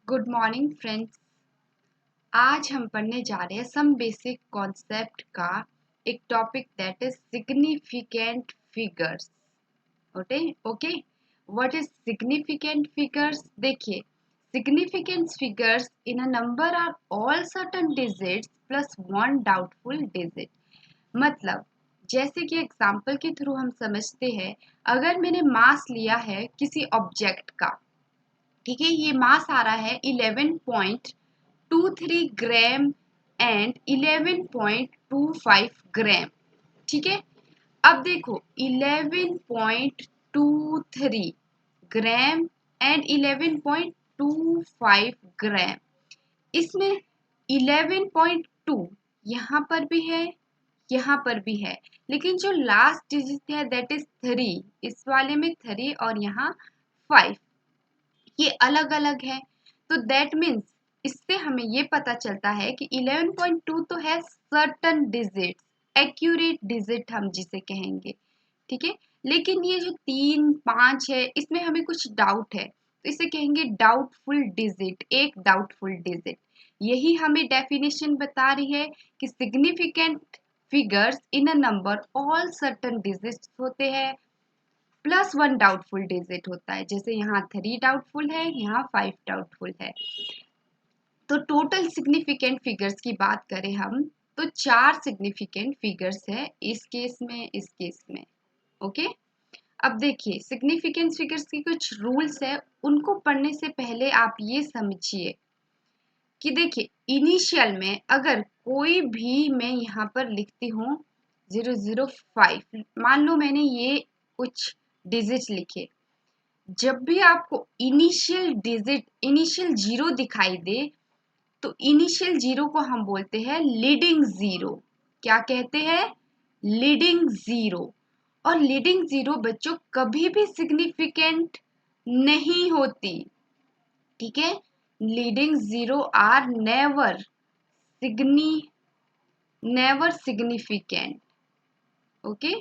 Good morning friends. आज हम पढ़ने जा रहे हैं सम बेसिक कॉन्सेप्ट का एक topic that is significant figures. Okay what is significant figures? देखिए, significant figures in a number are all certain digits plus one doubtful digit. मतलब जैसे कि एग्जांपल के थ्रू हम समझते हैं, अगर मैंने मास लिया है किसी ऑब्जेक्ट का, ठीक है, ये मास आ रहा है 11.23 ग्राम एंड 11.25 ग्राम। ठीक है, अब देखो 11.23 ग्राम एंड 11.25 ग्राम, इसमें 11.2 यहाँ पर भी है, यहाँ पर भी है, लेकिन जो लास्ट डिजिट है दैट इज 3, इस वाले में 3 और यहाँ 5, ये अलग अलग है। तो दैट मीन्स इससे हमें ये पता चलता है कि 11.2 तो है सर्टन डिजिट, एक्यूरेट डिजिट हम जिसे कहेंगे। ठीक है, लेकिन ये जो 3 5 है इसमें हमें कुछ डाउट है, तो इसे कहेंगे डाउटफुल डिजिट, एक डाउटफुल डिजिट। यही हमें डेफिनेशन बता रही है कि significant figures in a number all certain digits होते हैं प्लस वन डाउटफुल डिजिट होता है। जैसे यहाँ 3 डाउटफुल है, यहाँ 5 डाउटफुल है। तो टोटल सिग्निफिकेंट फिगर्स की बात करें हम, तो 4 सिग्निफिकेंट फिगर्स है इस केस में, इस केस में। ओके, अब देखिए सिग्निफिकेंट फिगर्स की कुछ रूल्स है, उनको पढ़ने से पहले आप ये समझिए कि देखिए इनिशियल में अगर कोई भी मैं यहाँ पर लिखती हूँ 005, मान लो मैंने ये कुछ डिजिट लिखे, जब भी आपको इनिशियल डिजिट, इनिशियल जीरो दिखाई दे, तो इनिशियल जीरो को हम बोलते हैं लीडिंग जीरो। क्या कहते हैं? Leading zero. और लीडिंग जीरो बच्चों कभी भी सिग्निफिकेंट नहीं होती। ठीक है, leading zero are never significant. Okay,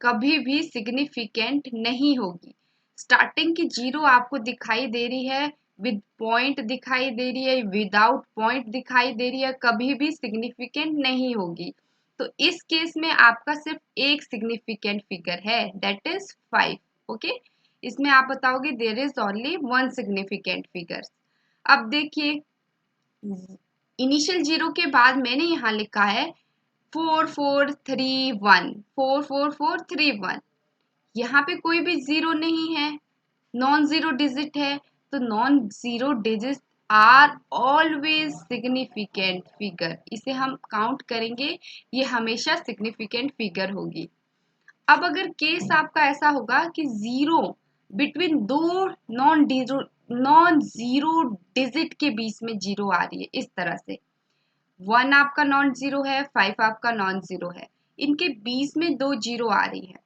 कभी भी सिग्निफिकेंट नहीं होगी। स्टार्टिंग की जीरो आपको दिखाई दे रही है, विद पॉइंट दिखाई दे रही है, विदाउट पॉइंट दिखाई दे रही है, कभी भी सिग्निफिकेंट नहीं होगी। तो इस केस में आपका सिर्फ एक सिग्निफिकेंट फिगर है, दैट इज 5। ओके, इसमें आप बताओगे there is only one significant figure. अब देखिए इनिशियल जीरो के बाद मैंने यहाँ लिखा है 4431, 44431, यहाँ पे कोई भी जीरो नहीं है, नॉन जीरो डिजिट है। तो non zero digit are always significant figure, इसे हम काउंट करेंगे, ये हमेशा सिग्निफिकेंट फिगर होगी। अब अगर केस आपका ऐसा होगा कि जीरो बिटवीन दो नॉन जीरो डिजिट के बीच में जीरो आ रही है, इस तरह से 1 आपका नॉन जीरो है, 5 आपका नॉन जीरो है, इनके बीच में 2 जीरो आ रही है,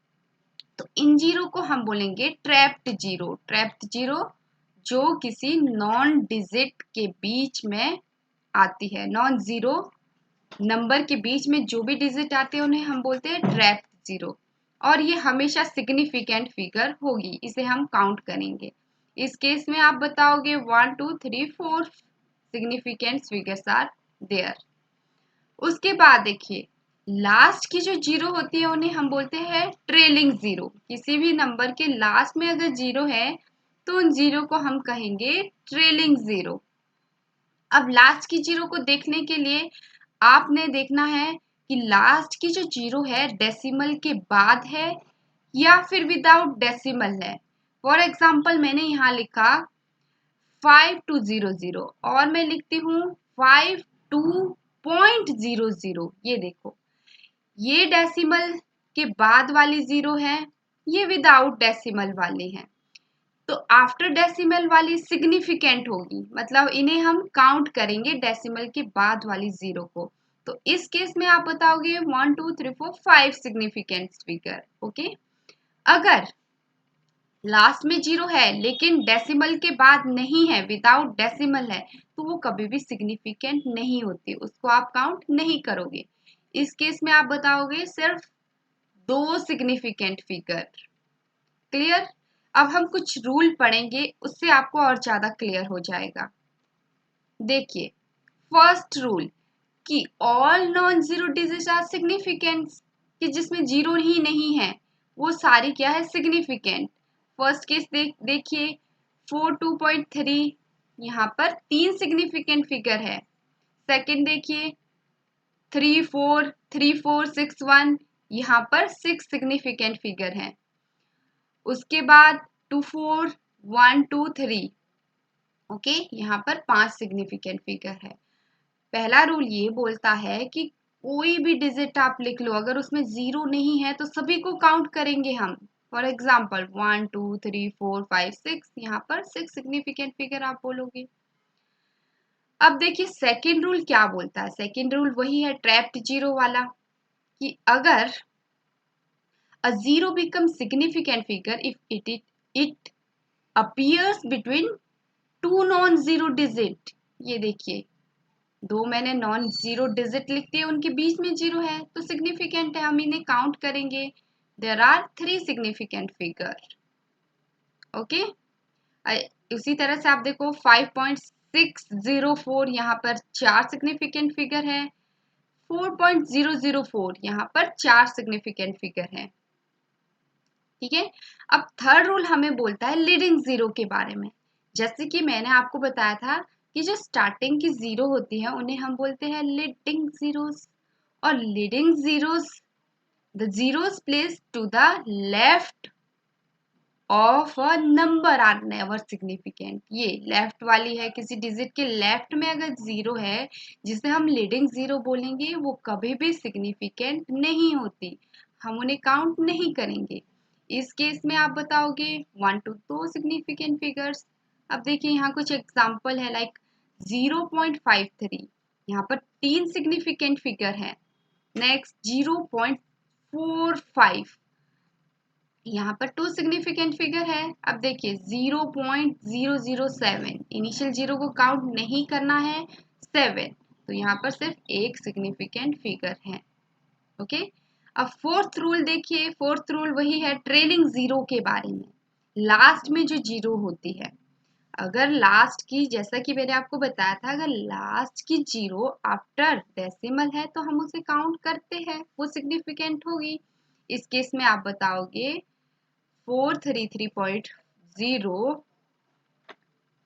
तो इन जीरो को हम बोलेंगे ट्रैप्ड जीरो। ट्रैप्ड जीरो जो किसी नॉन डिजिट के बीच में आती है, नॉन जीरो नंबर के बीच में जो भी डिजिट आते हैं उन्हें हम बोलते हैं ट्रैप्ड जीरो। और ये हमेशा सिग्निफिकेंट फिगर होगी, इसे हम काउंट करेंगे। इस केस में आप बताओगे 1 2 3 4 सिग्निफिकेंट फिगर्स आर देयर। उसके बाद देखिए लास्ट की जो जीरो होती है उन्हें हम बोलते हैं ट्रेलिंग जीरो। किसी भी नंबर के लास्ट में अगर जीरो है तो उन जीरो को हम कहेंगे ट्रेलिंग जीरो। अब लास्ट की जीरो को देखने के लिए आपने देखना है कि लास्ट की जो जीरो है डेसिमल के बाद है या फिर विदाउट डेसिमल है। फॉर एग्जाम्पल मैंने यहाँ लिखा 5200 और मैं लिखती हूँ 52.00। ये देखो, ये डेसिमल के बाद वाली जीरो है, ये विदाउट डेसिमल वाली है। तो आफ्टर डेसिमल वाली सिग्निफिकेंट होगी, मतलब इन्हें हम काउंट करेंगे डेसिमल के बाद वाली जीरो को। तो इस केस में आप बताओगे 1 2 3 4 5 सिग्निफिकेंट फिगर। ओके, अगर लास्ट में जीरो है लेकिन डेसिमल के बाद नहीं है, विदाउट डेसिमल है, तो वो कभी भी सिग्निफिकेंट नहीं होती, उसको आप काउंट नहीं करोगे। इस केस में आप बताओगे सिर्फ 2 सिग्निफिकेंट फिगर। क्लियर? अब हम कुछ रूल पढ़ेंगे, उससे आपको और ज्यादा क्लियर हो जाएगा। देखिए फर्स्ट रूल कि all non zero digits are significant, कि जिसमें जीरो ही नहीं है वो सारी क्या है, सिग्निफिकेंट। फर्स्ट केस देखिए 42.3, यहाँ पर 3 सिग्निफिकेंट फिगर है। सेकंड देखिए 343461, यहाँ पर 6 सिग्निफिकेंट फिगर है। उसके बाद 24123, ओके, यहाँ पर 5 सिग्निफिकेंट फिगर है। पहला रूल ये बोलता है कि कोई भी डिजिट आप लिख लो, अगर उसमें जीरो नहीं है तो सभी को काउंट करेंगे हम। फॉर एग्जाम्पल 1 2 3 4 5 6, यहाँ पर 6 सिग्निफिकेंट फिगर आप बोलोगे। अब देखिए सेकेंड रूल क्या बोलता है। सेकेंड रूल वही है ट्रैप्ड जीरो वाला, कि अगर a zero becomes significant figure if it appears between two non-zero digit। ये देखिए दो मैंने नॉन जीरो डिजिट लिख दिए, उनके बीच में जीरो है तो सिग्निफिकेंट है, हम इन्हें काउंट करेंगे। There are 3 significant figure, okay. उसी तरह से आप देखो 5.604, यहाँ पर 4 सिग्निफिकेंट फिगर है। 4.004, यहाँ पर 4 सिग्निफिकेंट फिगर है, ठीक है। अब थर्ड रूल हमें बोलता है लीडिंग जीरो के बारे में। जैसे कि मैंने आपको बताया था कि जो स्टार्टिंग की जीरो होती है उन्हें हम बोलते हैं लीडिंग जीरोस, और leading zeros, the zeros place to the left of a number are never significant. ये लेफ्ट वाली है, किसी डिजिट के लेफ्ट में अगर जीरो है जिसे हम लीडिंग जीरो बोलेंगे वो कभी भी सिग्निफिकेंट नहीं होती, हम उन्हें काउंट नहीं करेंगे। इस केस में आप बताओगे 1 to 2 सिग्निफिकेंट फिगर्स। अब देखिए यहाँ कुछ एग्जाम्पल है, लाइक 0.53, यहाँ पर 3 सिग्निफिकेंट फिगर है। नेक्स्ट 0.45, यहाँ पर 2 सिग्निफिकेंट फिगर है। अब देखिए 0.007, इनिशियल जीरो को काउंट नहीं करना है 7, तो यहाँ पर सिर्फ एक सिग्निफिकेंट फिगर है, ओके। अब फोर्थ रूल देखिए, फोर्थ रूल वही है ट्रेलिंग जीरो के बारे में। लास्ट में जो जीरो होती है, अगर लास्ट की, जैसा कि मैंने आपको बताया था, अगर लास्ट की जीरो आफ्टर डेसिमल है तो हम उसे काउंट करते हैं, वो सिग्निफिकेंट होगी। इस केस में आप बताओगे 433.0,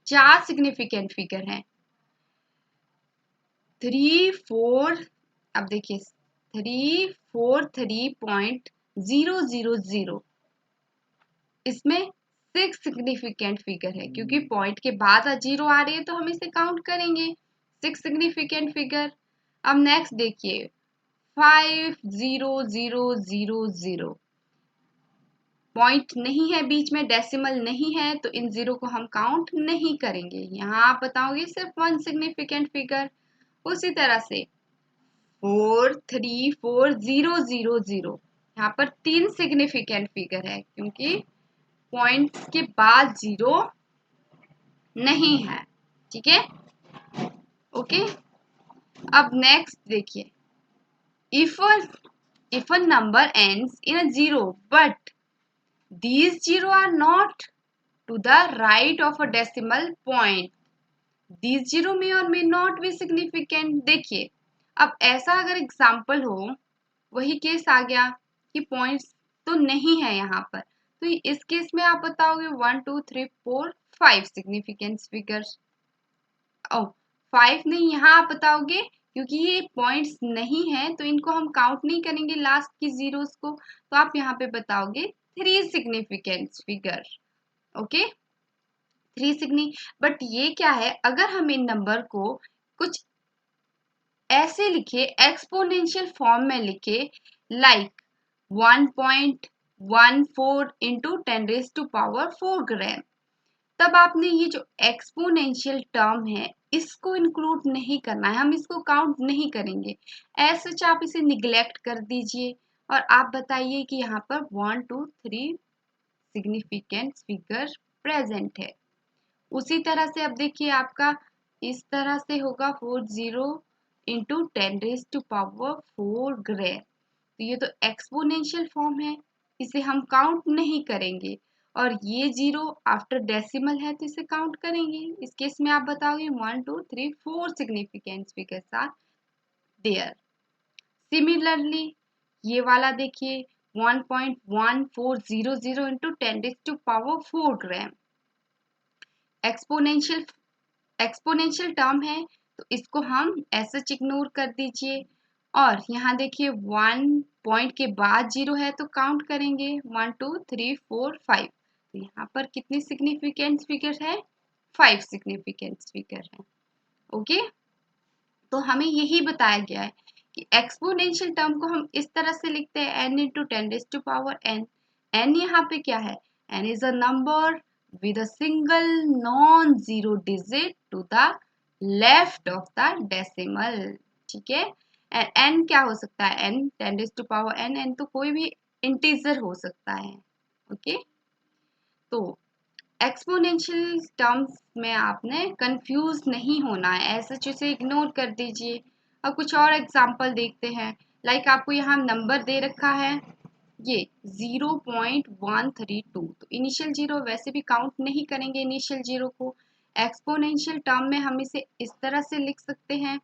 4 सिग्निफिकेंट फिगर हैं। 34, अब देखिए 343.000, इसमें 6 सिग्निफिकेंट फिगर है, क्योंकि पॉइंट के बाद जीरो आ रही है तो हम इसे काउंट करेंगे 6 सिग्निफिकेंट फिगर। अब नेक्स्ट देखिए 50000, पॉइंट नहीं है बीच में, डेसिमल नहीं है, तो इन जीरो को हम काउंट नहीं करेंगे। यहाँ आप बताओगे सिर्फ 1 सिग्निफिकेंट फिगर। उसी तरह से 434,000, यहाँ पर 3 सिग्निफिकेंट फिगर है, क्योंकि पॉइंट्स के बाद जीरो नहीं है, ठीक है, ओके। अब नेक्स्ट देखिए, if a number ends in a zero but these zero are not to the right of a decimal point, these zero may or may not be significant। देखिए अब ऐसा अगर एग्जाम्पल हो, वही केस आ गया कि पॉइंट्स तो नहीं है यहाँ पर, तो इस केस में आप बताओगे 1 2 3 4 5 सिग्निफिकेंट फिगर्स। ओ 5 नहीं, यहाँ आप बताओगे क्योंकि ये पॉइंट्स नहीं है तो इनको हम काउंट नहीं करेंगे लास्ट की जीरोस को, तो आप यहाँ पे बताओगे 3 सिग्निफिकेंट फिगर, ओके, 3 सिग्नी। बट ये क्या है, अगर हम इन नंबर को कुछ ऐसे लिखे, एक्सपोनेंशियल फॉर्म में लिखे, लाइक 1.14 इंटू 10⁻⁴ ग्राम, तब आपने ये जो एक्सपोनेंशियल टर्म है इसको इंक्लूड नहीं करना है, हम इसको काउंट नहीं करेंगे। ऐसे आप इसे निग्लेक्ट कर दीजिए और आप बताइए कि यहाँ पर 1 2 3 सिग्निफिकेंट फिगर प्रेजेंट है। उसी तरह से अब देखिए आपका इस तरह से होगा 40 इंटू 10⁻⁴ ग्राम, तो ये तो एक्सपोनेंशियल फॉर्म है, इसे हम काउंट नहीं करेंगे। और ये 0 आफ्टर डेसिमल है तो इसे काउंट करेंगे। इस केस में आप बताओगे 1 2 3 4 significant figures are there. Similarly ये वाला देखिए 1.1400 इंटू 10⁻⁴ ग्राम। एक्सपोनेंशियल टर्म है तो इसको हम ऐसे इग्नोर कर दीजिए। और यहाँ देखिए 1 पॉइंट के बाद 0 है तो काउंट करेंगे 1 2 3 4 5। तो यहाँ पर कितनी सिग्निफिकेंट फिगर है? 5 सिग्निफिकेंट फिगर है। ओके, तो हमें यही बताया गया है कि एक्सपोनेंशियल टर्म को हम इस तरह से लिखते हैं n इंटू 10⁻n। n यहाँ पे क्या है? n is a number with a single non-zero digit to the left of the decimal। ठीक है, n क्या हो सकता है? n 10⁻n, n तो कोई भी इंटीजर हो सकता है। ओके, तो एक्सपोनेंशियल टर्म्स में आपने कंफ्यूज नहीं होना है, ऐसे चीज़ें इग्नोर कर दीजिए। अब कुछ और एग्जांपल देखते हैं। लाइक आपको यहाँ नंबर दे रखा है ये 0.132, तो इनिशियल जीरो वैसे भी काउंट नहीं करेंगे इनिशियल जीरो को। एक्सपोनेंशियल टर्म में हम इसे इस तरह से लिख सकते हैं।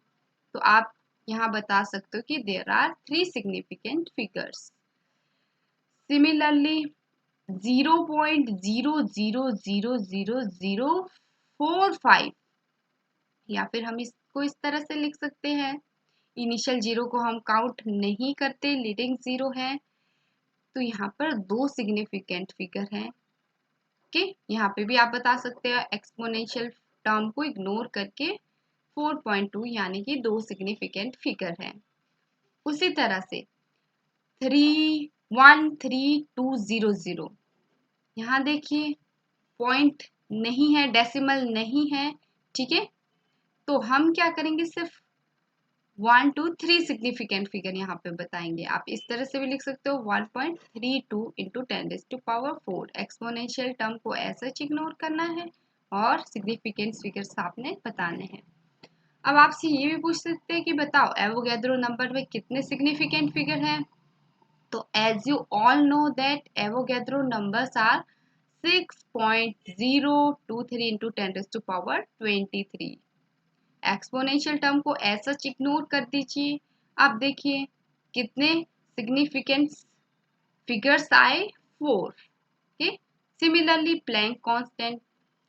तो आप यहाँ बता सकते हो कि there are 3 significant figures. Similarly 0.000045, या फिर हम इसको इस तरह से लिख सकते हैं। इनिशियल जीरो को हम काउंट नहीं करते, लीडिंग जीरो है, तो यहाँ पर 2 सिग्निफिकेंट फिगर हैं। ओके, यहाँ पे भी आप बता सकते हैं एक्सपोनेंशियल टर्म को इग्नोर करके 4.2 यानी कि 2 सिग्निफिकेंट फिगर हैं। उसी तरह से 313,200, यहाँ देखिए पॉइंट नहीं है, डेसिमल नहीं है। ठीक है, तो हम क्या करेंगे, सिर्फ 1 2 3 सिग्निफिकेंट फिगर यहाँ पे बताएंगे। आप इस तरह से भी लिख सकते हो 1.32 इंटू 10⁻⁴। एक्सपोनेंशियल टर्म को ऐसा इग्नोर करना है और सिग्निफिकेंट फिगर्स आपने बताने हैं। अब आपसे ये भी पूछ सकते हैं कि बताओ एवोगैड्रो नंबर में कितने सिग्निफिकेंट फिगर हैं। तो as you all know that Avogadro numbers are 6.023 into 10⁻23। Exponential term को ऐसा इग्नोर कर दीजिए। अब देखिए कितने सिग्निफिकेंट फिगर्स आए, 4। ओके, सिमिलरली प्लैंक कांस्टेंट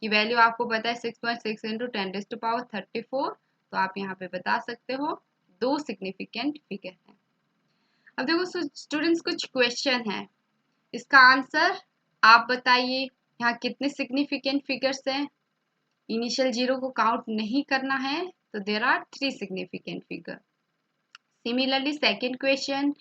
की वैल्यू आपको पता है 6.6 इंटू 10⁻34, तो आप यहाँ पे बता सकते हो 2 सिग्निफिकेंट फिगर हैं। अब देखो स्टूडेंट्स, कुछ क्वेश्चन है, इसका आंसर आप बताइए। यहाँ कितने सिग्निफिकेंट फिगर्स हैं? इनिशियल जीरो को काउंट नहीं करना है, तो there are 3 significant figure. Similarly second question,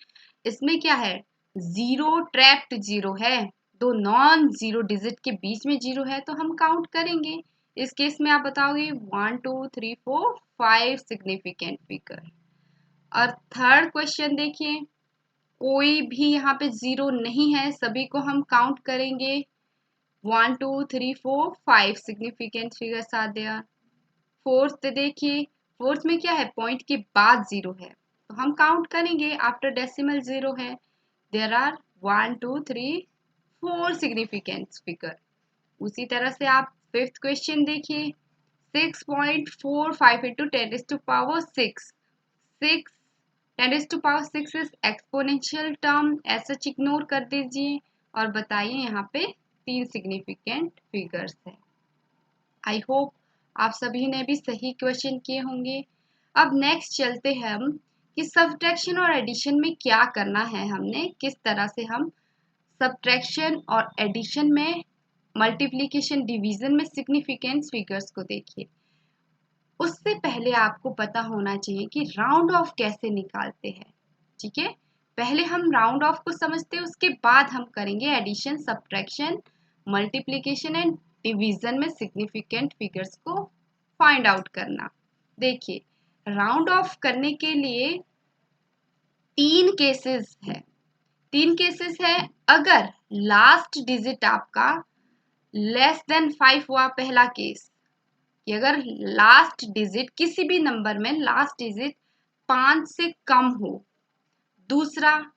इसमें क्या है? जीरो ट्रैप्ड जीरो है, 2 नॉन जीरो डिजिट के बीच में जीरो है, तो हम काउंट करेंगे। इस केस में आप बताओगे 1 2 3 4 5 सिग्निफिकेंट फिगर। और थर्ड क्वेश्चन देखिए, कोई भी यहाँ पे जीरो नहीं है, सभी को हम काउंट करेंगे। 1 2 3 4 5 significant figures are there. Fourth देखिए, फोर्थ में क्या है? पॉइंट के बाद जीरो है, तो हम काउंट करेंगे आफ्टर डेसिमल जीरो है। There are 1 2 3 4 significant figure. उसी तरह से आप फिफ्थ क्वेश्चन देखिए, 6.45 इंटू 10⁻6। 10⁻6 इज एक्सपोनेंशियल टर्म, ऐसा इग्नोर कर दीजिए और बताइए यहाँ पे 3 सिग्निफिकेंट फिगर्स है। आई होप आप सभी ने भी सही क्वेश्चन किए होंगे। अब नेक्स्ट चलते हैं हम कि सब्ट्रैक्शन और एडिशन में क्या करना है, हमने किस तरह से हम सब्ट्रैक्शन और एडिशन में, मल्टीप्लिकेशन डिवीजन में सिग्निफिकेंट फिगर्स को देखिए। उससे पहले आपको पता होना चाहिए कि राउंड ऑफ कैसे निकालते हैं। ठीक है, पहले हम राउंड ऑफ को समझते हैं, उसके बाद हम करेंगे addition, subtraction, multiplication and division में सिग्निफिकेंट फिगर्स को फाइंड आउट करना। देखिए, राउंड ऑफ करने के लिए 3 केसेस है। 3 केसेस है। अगर लास्ट डिजिट आपका लेस देन 5 हुआ, पहला केस, कि अगर लास्ट डिजिट किसी भी नंबर में लास्ट डिजिट 5 से कम हो। दूसरा,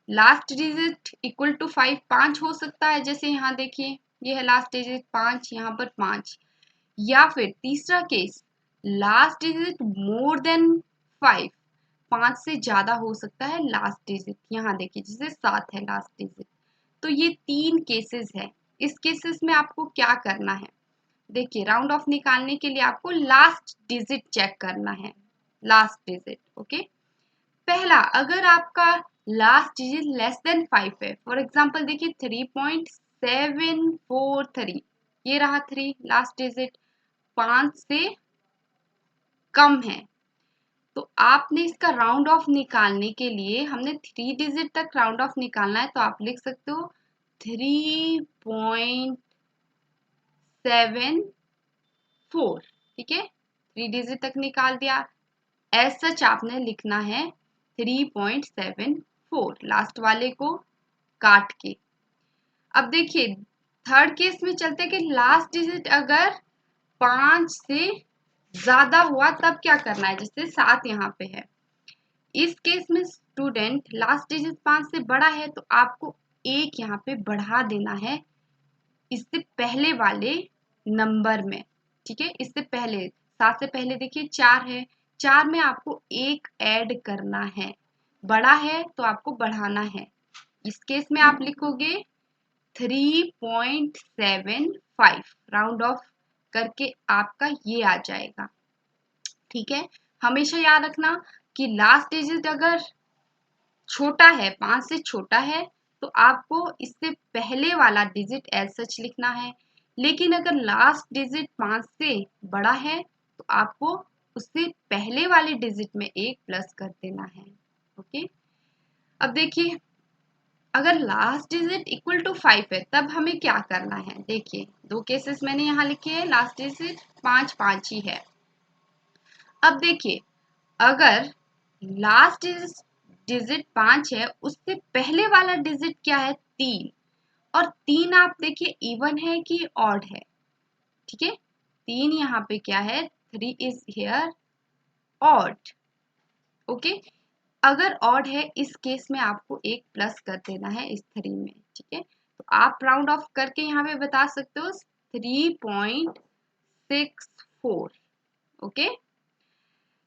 लास्ट डिजिट इक्वल टू 5 5 हो सकता है, जैसे यहाँ देखिए ये है लास्ट डिजिट 5, यहाँ पर 5। या फिर तीसरा case, last digit more than 5, 5 से ज्यादा हो सकता है लास्ट डिजिट, यहाँ देखिए जैसे 7 है लास्ट डिजिट। तो ये 3 केसेस है। इस केसेस में आपको क्या करना है, देखिए राउंड ऑफ निकालने के लिए आपको लास्ट डिजिट चेक करना है, लास्ट डिजिट। ओके, पहला, अगर आपका लास्ट डिजिट लेस देन 5 है, फॉर एग्जांपल देखिए 3.743, ये रहा 3 लास्ट डिजिट, 5 से कम है, तो आपने इसका राउंड ऑफ निकालने के लिए, हमने 3 डिजिट तक राउंड ऑफ निकालना है, तो आप लिख सकते हो 3.74, ठीक है, 3 डिजिट तक निकाल दिया। एज सच आपने लिखना है 3.74 लास्ट वाले को काट के। अब देखिए थर्ड केस में चलते हैं कि लास्ट डिजिट अगर 5 से ज्यादा हुआ तब क्या करना है, जैसे 7 यहाँ पे है। इस केस में स्टूडेंट लास्ट डिजिट 5 से बड़ा है, तो आपको एक यहाँ पे बढ़ा देना है इससे पहले वाले नंबर में, ठीक है, इससे पहले 7 से पहले देखिए 4 है, 4 में आपको एक ऐड करना है, बड़ा है तो आपको बढ़ाना है। इस केस में आप लिखोगे 3.75, राउंड ऑफ करके आपका ये आ जाएगा, ठीक है। हमेशा याद रखना कि लास्ट डिजिट अगर छोटा है, 5 से छोटा है, तो आपको इससे पहले वाला डिजिट एज सच लिखना है, लेकिन अगर लास्ट डिजिट 5 से बड़ा है तो आपको उससे पहले वाले डिजिट में एक प्लस कर देना है। ओके, अब देखिए अगर लास्ट डिजिट इक्वल टू 5 है तब हमें क्या करना है, देखिए 2 केसेस मैंने यहाँ लिखे हैं, लास्ट डिजिट 5 5 ही है। अब देखिए अगर लास्ट डिजिट 5 है, उससे पहले वाला डिजिट क्या है, 3, और 3 आप देखिए इवन है कि ऑड है, ठीक है, 3 यहाँ पे क्या है, 3 इज हियर ऑड। ओके, अगर ऑड है इस केस में आपको एक प्लस कर देना है इस 3 में, ठीक है, तो आप राउंड ऑफ करके यहाँ पे बता सकते हो 3.64। ओके,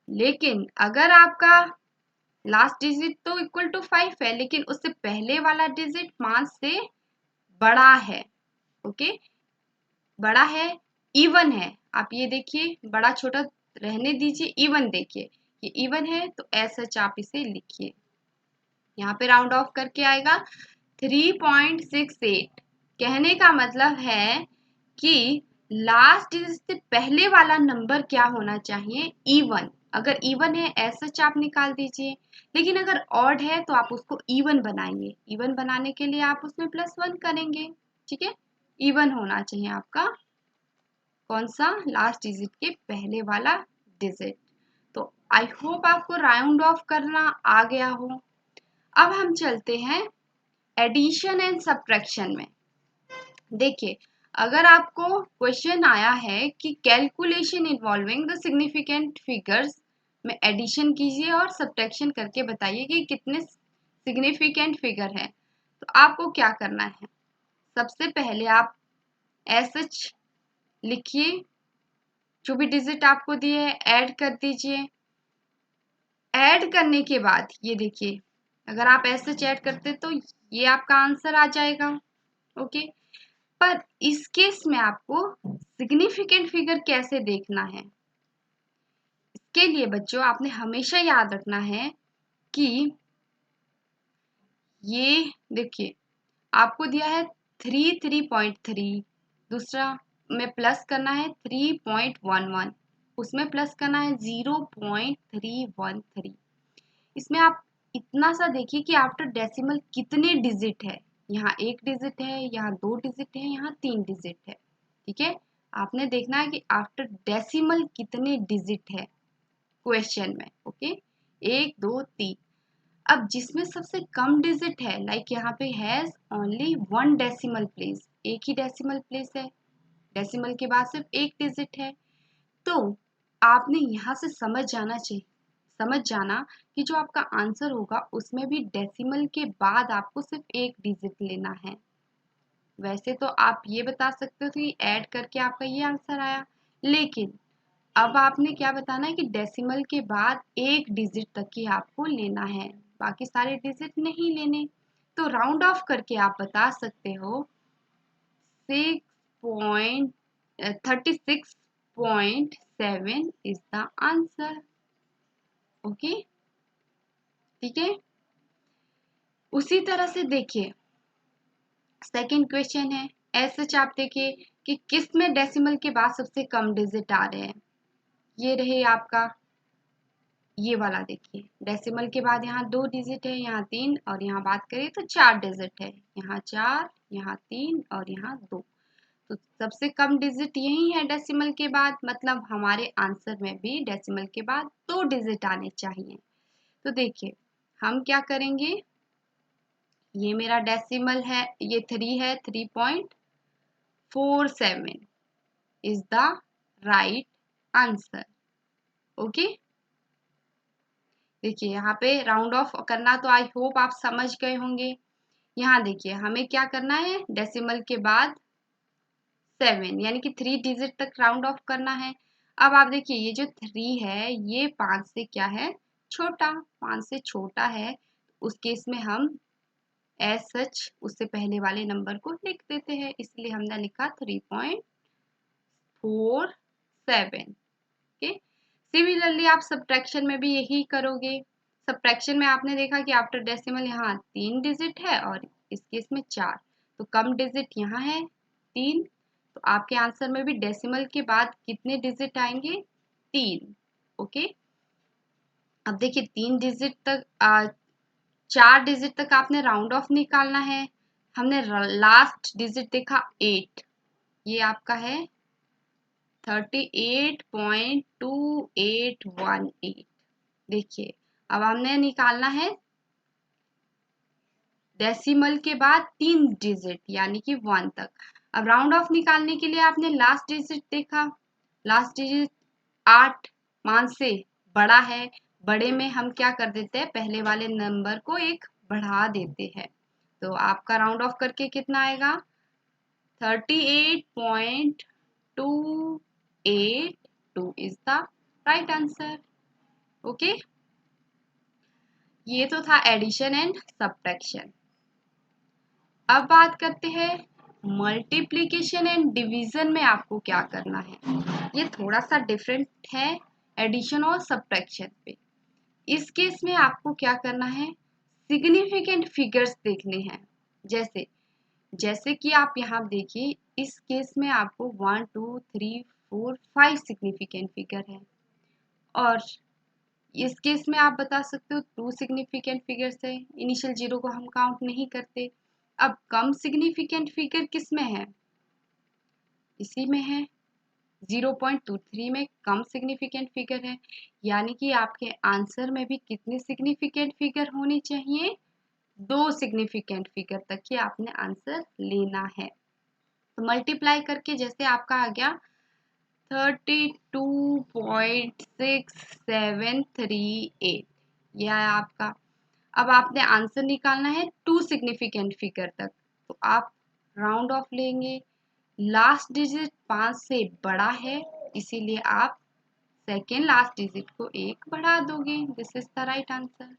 लेकिन अगर आपका लास्ट डिजिट तो इक्वल टू 5 है, लेकिन उससे पहले वाला डिजिट 5 से बड़ा है, ओके, बड़ा है, इवन है, आप ये देखिए बड़ा छोटा रहने दीजिए, इवन देखिए ये इवन है, तो ऐसा आप इसे लिखिए, यहाँ पे राउंड ऑफ करके आएगा 3.68। कहने का मतलब है कि लास्ट डिजिट से पहले वाला नंबर क्या होना चाहिए, इवन। अगर इवन है ऐसा आप निकाल दीजिए, लेकिन अगर ऑड है तो आप उसको इवन बनाइए, इवन बनाने के लिए आप उसमें +1 करेंगे, ठीक है, इवन होना चाहिए आपका कौन सा, लास्ट डिजिट के पहले वाला डिजिट। तो आई होप आपको राउंड ऑफ करना आ गया हो। अब हम चलते हैं एडिशन एंड सब्ट्रैक्शन में। देखिए अगर आपको क्वेश्चन आया है कि calculation involving the significant figures में एडिशन कीजिए और सब्ट्रैक्शन करके बताइए कि कितने सिग्निफिकेंट फिगर है, तो आपको क्या करना है, सबसे पहले आप एसएच लिखिए, जो भी डिजिट आपको दिए है ऐड कर दीजिए। ऐड करने के बाद ये देखिए अगर आप एसएच ऐड करते तो ये आपका आंसर आ जाएगा। ओके, पर इस केस में आपको सिग्निफिकेंट फिगर कैसे देखना है, इसके लिए बच्चों आपने हमेशा याद रखना है कि ये देखिए आपको दिया है 3.3, दूसरा में प्लस करना है 3.11, उसमें प्लस करना है 0.313। इसमें आप इतना सा देखिए कि आफ्टर डेसिमल कितने डिजिट है, यहाँ 1 डिजिट है, यहाँ 2 डिजिट है, यहाँ 3 डिजिट है, ठीक है, आपने देखना है कि आफ्टर डेसिमल कितने डिजिट है क्वेश्चन में। ओके, 1 2 3। अब जिसमें सबसे कम डिजिट है, लाइक यहाँ पे हैज ओनली 1 डेसिमल प्लेस, एक ही डेसिमल प्लेस है, डेसिमल के बाद सिर्फ 1 डिजिट है, तो आपने यहाँ से समझ समझ जाना कि जो आपका आंसर होगा उसमें भी डेसिमल के बाद आपको सिर्फ एक डिजिट लेना है। वैसे तो आप ये बता सकते हो कि ऐड करके आपका ये आंसर आया, लेकिन अब आपने क्या बताना है कि डेसिमल के बाद एक डिजिट तक ही आपको लेना है, बाकी सारे डिजिट नहीं लेने। तो राउंड ऑफ करके आप बता सकते हो 36.7 इज द आंसर। ओके, ठीक है। उसी तरह से देखिए सेकंड क्वेश्चन है, ऐसे आप देखिए कि किस में डेसिमल के बाद सबसे कम डिजिट आ रहे हैं। ये रहे आपका ये वाला, देखिए डेसिमल के बाद यहाँ 2 डिजिट है, यहाँ 3, और यहाँ बात करें तो 4 डिजिट है, यहाँ 4, यहाँ 3 और यहाँ 2। तो सबसे कम डिजिट यही है डेसिमल के बाद, मतलब हमारे आंसर में भी डेसिमल के बाद 2 डिजिट आने चाहिए। तो देखिए हम क्या करेंगे, ये मेरा डेसिमल है, ये 3 है, 3.47 is the right answer. Okay, देखिए यहाँ पे राउंड ऑफ करना तो आई होप आप समझ गए होंगे। यहाँ देखिए हमें क्या करना है, डेसिमल के बाद 7 यानी कि 3 डिजिट तक राउंड ऑफ करना है। अब आप देखिए ये जो 3 है ये 5 से क्या है, छोटा, 5 से छोटा है। उस केस में हम एज सच उससे पहले वाले नंबर को लिख देते हैं, इसलिए हमने लिखा 3.47। ओके, सिमिलरली आप सब्ट्रैक्शन में भी यही करोगे। सब्ट्रैक्शन में आपने देखा कि आफ्टर डेसिमल यहाँ 3 डिजिट है और इस केस में 4, तो कम डिजिट यहाँ है 3। तो आपके आंसर में भी डेसिमल के बाद कितने डिजिट आएंगे, 3। ओके, अब देखिए 3 डिजिट तक 4 डिजिट तक आपने राउंड ऑफ निकालना है। हमने लास्ट डिजिट देखा 8, ये आपका है 38.2818। देखिए अब हमने निकालना है डेसिमल के बाद 3 डिजिट यानी कि 1 तक। अब राउंड ऑफ निकालने के लिए आपने लास्ट डिजिट देखा, लास्ट डिजिट 8 5 से बड़ा है, बड़े में हम क्या कर देते हैं, पहले वाले नंबर को एक बढ़ा देते हैं। तो आपका राउंड ऑफ करके कितना आएगा, 38.282 is the right answer. Okay, ये तो था एडिशन एंड सब्ट्रैक्शन। अब बात करते हैं मल्टीप्लिकेशन एंड डिवीजन में आपको क्या करना है। ये थोड़ा सा डिफरेंट है एडिशन और सब्ट्रैक्शन पे। इस केस में आपको क्या करना है, सिग्निफिकेंट फिगर्स देखने हैं। जैसे जैसे कि आप यहाँ देखिए इस केस में आपको 1 2 3 4 5 सिग्निफिकेंट फिगर है, और इस केस में आप बता सकते हो 2 सिग्निफिकेंट फिगर्स है, इनिशियल 0 को हम काउंट नहीं करते। अब कम सिग्निफिकेंट फिगर किस में है, इसी में है, 0.23 में कम सिग्निफिकेंट फिगर है। यानी कि आपके आंसर में भी कितने सिग्निफिकेंट फिगर होने चाहिए, 2 सिग्निफिकेंट फिगर तक ही आपने आंसर लेना है। तो मल्टीप्लाई करके जैसे आपका आ गया 32.6738, यह है आपका। अब आपने आंसर निकालना है 2 सिग्निफिकेंट फिगर तक, तो आप राउंड ऑफ लेंगे, लास्ट डिजिट 5 से बड़ा है, इसीलिए आप सेकेंड लास्ट डिजिट को 1 बढ़ा दोगे। This is the right answer.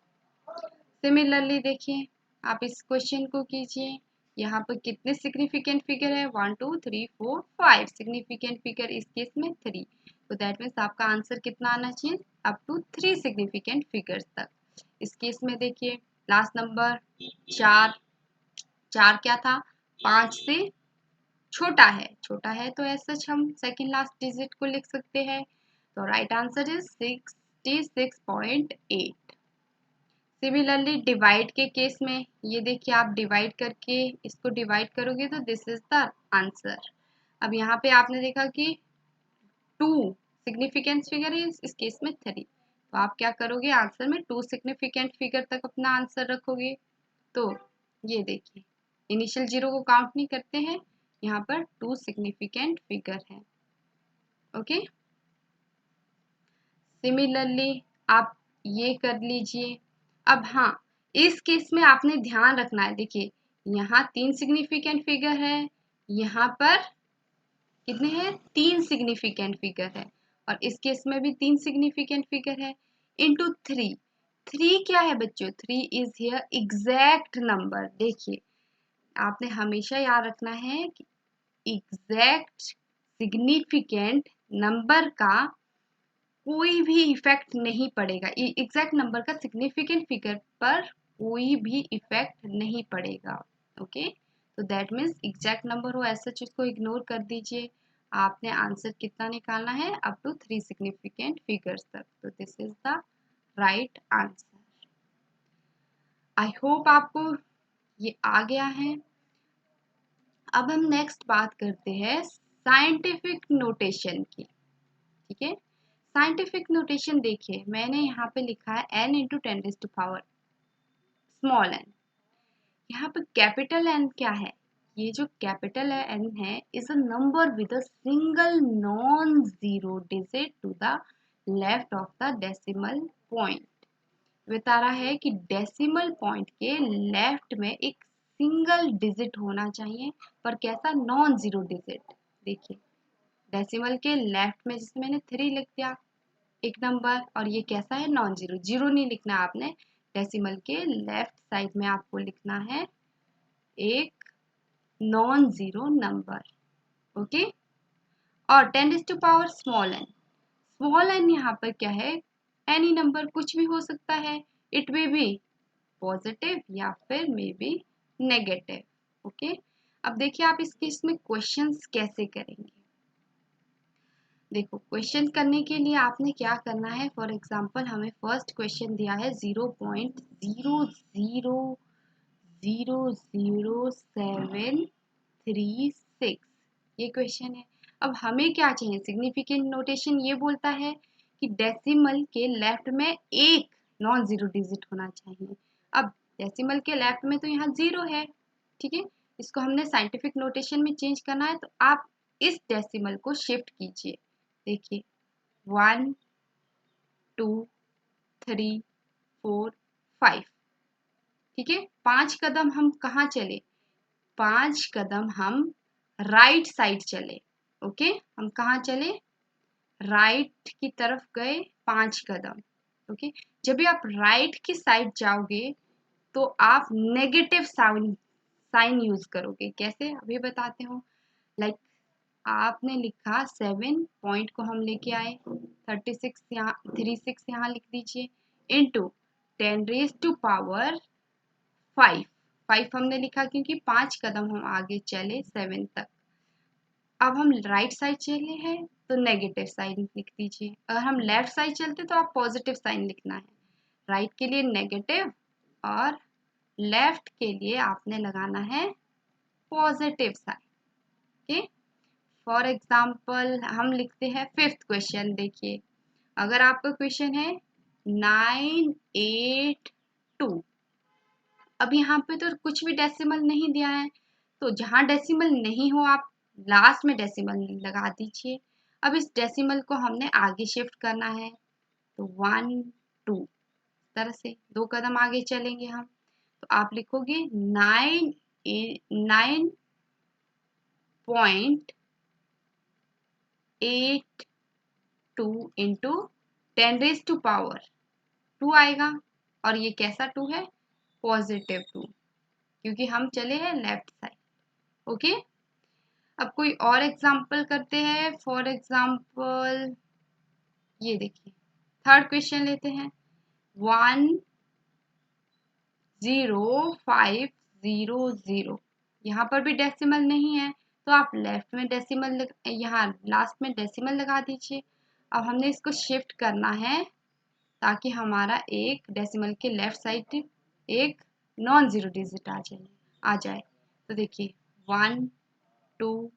Similarly देखिए आप इस क्वेश्चन को कीजिए, यहाँ पर कितने सिग्निफिकेंट फिगर है, 1 2 3 4 5 सिग्निफिकेंट फिगर, इस केस में 3। तो दैट मीन्स आपका आंसर कितना आना चाहिए, अप टू 3 सिग्निफिकेंट फिगर्स तक। इस केस में देखिए लास्ट नंबर 4, 4 क्या था, 5 से छोटा है तो ऐसा हम सेकेंड लास्ट डिजिट को लिख सकते हैं। तो right answer is 66.8। Similarly divide के केस में ये देखिए आप डिवाइड करके इसको डिवाइड करोगे तो दिस इज द आंसर। अब यहाँ पे आपने देखा कि 2 सिग्निफिकेंट फिगर है, इस केस में 3, तो आप क्या करोगे, आंसर में 2 सिग्निफिकेंट फिगर तक अपना आंसर रखोगे। तो ये देखिए इनिशियल 0 को काउंट नहीं करते हैं, यहाँ पर 2 सिग्निफिकेंट फिगर है। ओके, सिमिलरली आप ये कर लीजिए। अब हाँ, इस केस में आपने ध्यान रखना है, देखिए यहाँ 3 सिग्निफिकेंट फिगर है, यहाँ पर कितने हैं, 3 सिग्निफिकेंट फिगर है, और इस केस में भी 3 सिग्निफिकेंट फिगर है, इनटू 3। 3 क्या है बच्चों, 3 इज हियर एग्जैक्ट नंबर। देखिए आपने हमेशा याद रखना है कि एग्जैक्ट सिग्निफिकेंट नंबर का कोई भी इफेक्ट नहीं पड़ेगा, एग्जैक्ट नंबर का सिग्निफिकेंट फिगर पर कोई भी इफेक्ट नहीं पड़ेगा। ओके, तो दैट मीन्स एग्जैक्ट नंबर हो ऐसा चीज को इग्नोर कर दीजिए। आपने आंसर कितना निकालना है, अप टू 3 सिग्निफिकेंट फिगर्स तक, तो this is the right answer. I hope आपको ये आ गया है। अब हम नेक्स्ट बात करते हैं साइंटिफिक नोटेशन की। ठीक है, साइंटिफिक नोटेशन देखिए मैंने यहाँ पे लिखा है n इंटू 10⁻⁴ स्मॉल n। यहाँ पे कैपिटल N क्या है, ये जो कैपिटल N है is a number with a single non zero digit to the left of the decimal point. बता रहा है कि डेसिमल पॉइंट के लेफ्ट में एक सिंगल डिजिट होना चाहिए, पर कैसा, नॉन जीरो डिजिट। देखिए डेसिमल के लेफ्ट में जैसे मैंने 3 लिख दिया एक नंबर, और ये कैसा है, नॉन जीरो, जीरो नहीं लिखना आपने, डेसिमल के लेफ्ट साइड में आपको लिखना है एक नॉन जीरो नंबर। ओके, और 10⁻⁴ स्मॉल n यहाँ पर क्या है, एनी नंबर कुछ भी हो सकता है, इट मे बी पॉजिटिव या फिर मे बी नेगेटिव। ओके, अब देखिए आप इस केस में क्वेश्चंस कैसे करेंगे। देखो क्वेश्चन करने के लिए आपने क्या करना है, फॉर एग्जांपल हमें फर्स्ट क्वेश्चन दिया है 0.0000736, ये क्वेश्चन है। अब हमें क्या चाहिए, सिग्निफिकेंट नोटेशन ये बोलता है कि डेसिमल के लेफ्ट में एक नॉन जीरो डिजिट होना चाहिए। अब डेसिमल के लेफ्ट में तो यहाँ 0 है, ठीक है, इसको हमने साइंटिफिक नोटेशन में चेंज करना है, तो आप इस डेसिमल को शिफ्ट कीजिए। देखिए 1 2 3 4 5, ठीक है, 5 कदम हम कहाँ चले, 5 कदम हम राइट साइड चले। ओके, हम कहाँ चले, राइट की तरफ गए 5 कदम। ओके, जब भी आप राइट की साइड जाओगे तो आप नेगेटिव साइन यूज करोगे। कैसे, अभी बताते हो। लाइक आपने लिखा 7 पॉइंट को हम लेके आए 36 यहाँ 36 यहाँ लिख दीजिए, इंटू 10⁻⁵ 5 हमने लिखा क्योंकि 5 कदम हम आगे चले 7 तक। अब हम राइट साइड चले हैं तो नेगेटिव साइन लिख दीजिए, अगर हम लेफ्ट साइड चलते तो आप पॉजिटिव साइन लिखना है। राइट के लिए नेगेटिव और लेफ्ट के लिए आपने लगाना है positive sign. Okay, for example हम लिखते हैं 5th क्वेश्चन। देखिए अगर आपका क्वेश्चन है 982, अब यहाँ पे तो कुछ भी डेसिमल नहीं दिया है, तो जहाँ डेसिमल नहीं हो आप लास्ट में डेसिमल लगा दीजिए। अब इस डेसिमल को हमने आगे शिफ्ट करना है, तो 1 2 इस तरह से 2 कदम आगे चलेंगे हम, तो आप लिखोगे 9.82 इंटू 10⁻² आएगा, और ये कैसा 2 है, पॉजिटिव 2, क्योंकि हम चले हैं लेफ्ट साइड। ओके, अब कोई और एग्जांपल करते हैं। फॉर एग्जांपल ये देखिए 3rd क्वेश्चन लेते हैं 10500, यहाँ पर भी डेसिमल नहीं है, तो आप लेफ्ट में डेसिमल यहाँ लास्ट में डेसिमल लगा दीजिए। अब हमने इसको शिफ्ट करना है ताकि हमारा एक डेसिमल के लेफ्ट साइड एक नॉन जीरो डिजिट आ जाए। तो देखिए 1 2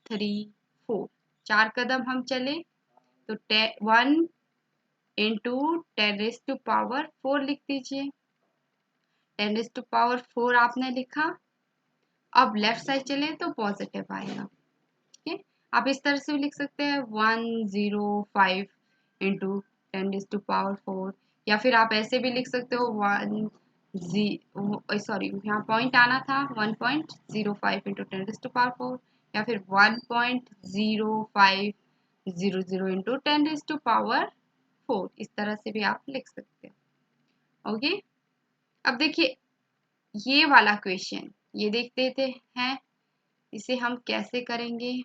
3 4, 4 कदम हम चले, तो 1 इंटू 10⁻⁴ लिख दीजिए। 10⁻⁴ आपने लिखा, अब लेफ्ट साइड चले तो पॉजिटिव आएगा। ठीक है, आप इस तरह से भी लिख सकते हैं 105 इंटू 10⁻⁴, या फिर आप ऐसे भी लिख सकते हो सॉरी यहाँ पॉइंट आना था 1.05 इंटू 10⁴ या फिर 1.0500 इंटू 10⁴ इस तरह से भी आप लिख सकते हो। ओके, अब देखिए ये वाला क्वेश्चन ये देखते थे हैं, इसे हम कैसे करेंगे।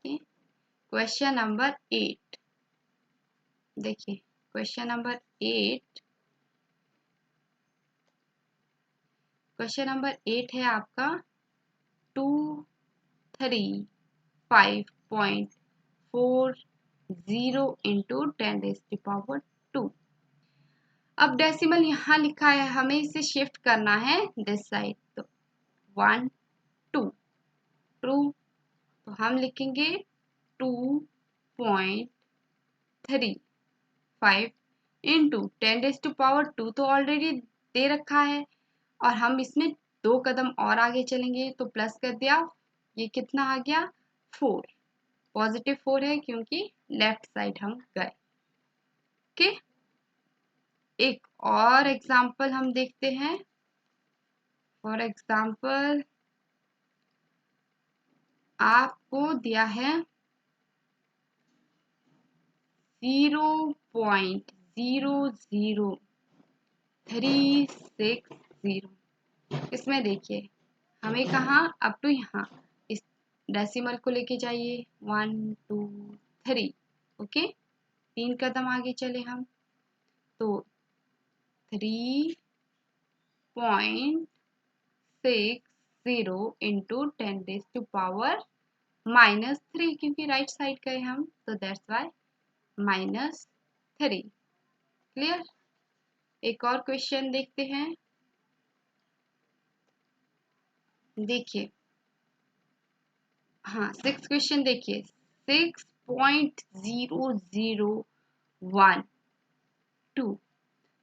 क्वेश्चन नंबर 8 देखिए, क्वेश्चन नंबर 8 है आपका 235.40 इंटू 10⁻²। अब डेसिमल यहाँ लिखा है, हमें इसे शिफ्ट करना है दिस साइड, तो 1 2 ट्रू, तो हम लिखेंगे 2.35 इंटू 10⁻², तो ऑलरेडी दे रखा है और हम इसमें 2 कदम और आगे चलेंगे तो प्लस कर दिया, ये कितना आ गया 4, पॉजिटिव 4 है क्योंकि लेफ्ट साइड हम गए। ओके, एक और एग्जाम्पल हम देखते हैं। फॉर एग्जाम्पल आपको दिया है 0.00360। इसमें देखिए हमें कहाँ अप टू यहाँ इस डेसिमल को लेके जाइए 1 2 3, ओके 3 कदम आगे चले हम, तो 3.60 इंटू 10⁻³ क्योंकि राइट साइड गए हम, तो दैट्स वाई -3। क्लियर, एक और क्वेश्चन देखते हैं। देखिए हाँ 6 क्वेश्चन देखिए 6.0012।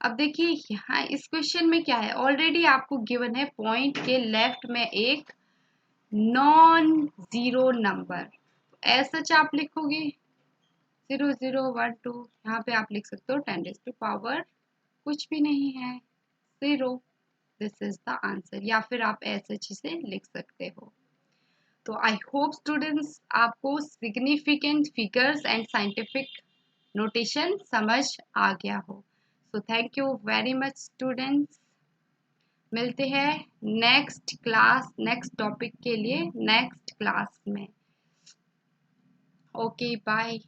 अब देखिए यहाँ इस क्वेश्चन में क्या है, ऑलरेडी आपको गिवन है पॉइंट के लेफ्ट में एक non zero number, as such आप लिखोगे 0012, यहाँ पे आप लिख सकते हो 10⁻, कुछ भी नहीं है 0, दिस इज द आंसर, या फिर आप एज सच इसे लिख सकते हो। तो आई होप स्टूडेंट्स आपको significant figures and scientific notation समझ आ गया हो। So thank you very much students, मिलते हैं नेक्स्ट क्लास नेक्स्ट टॉपिक के लिए नेक्स्ट क्लास में। Okay bye.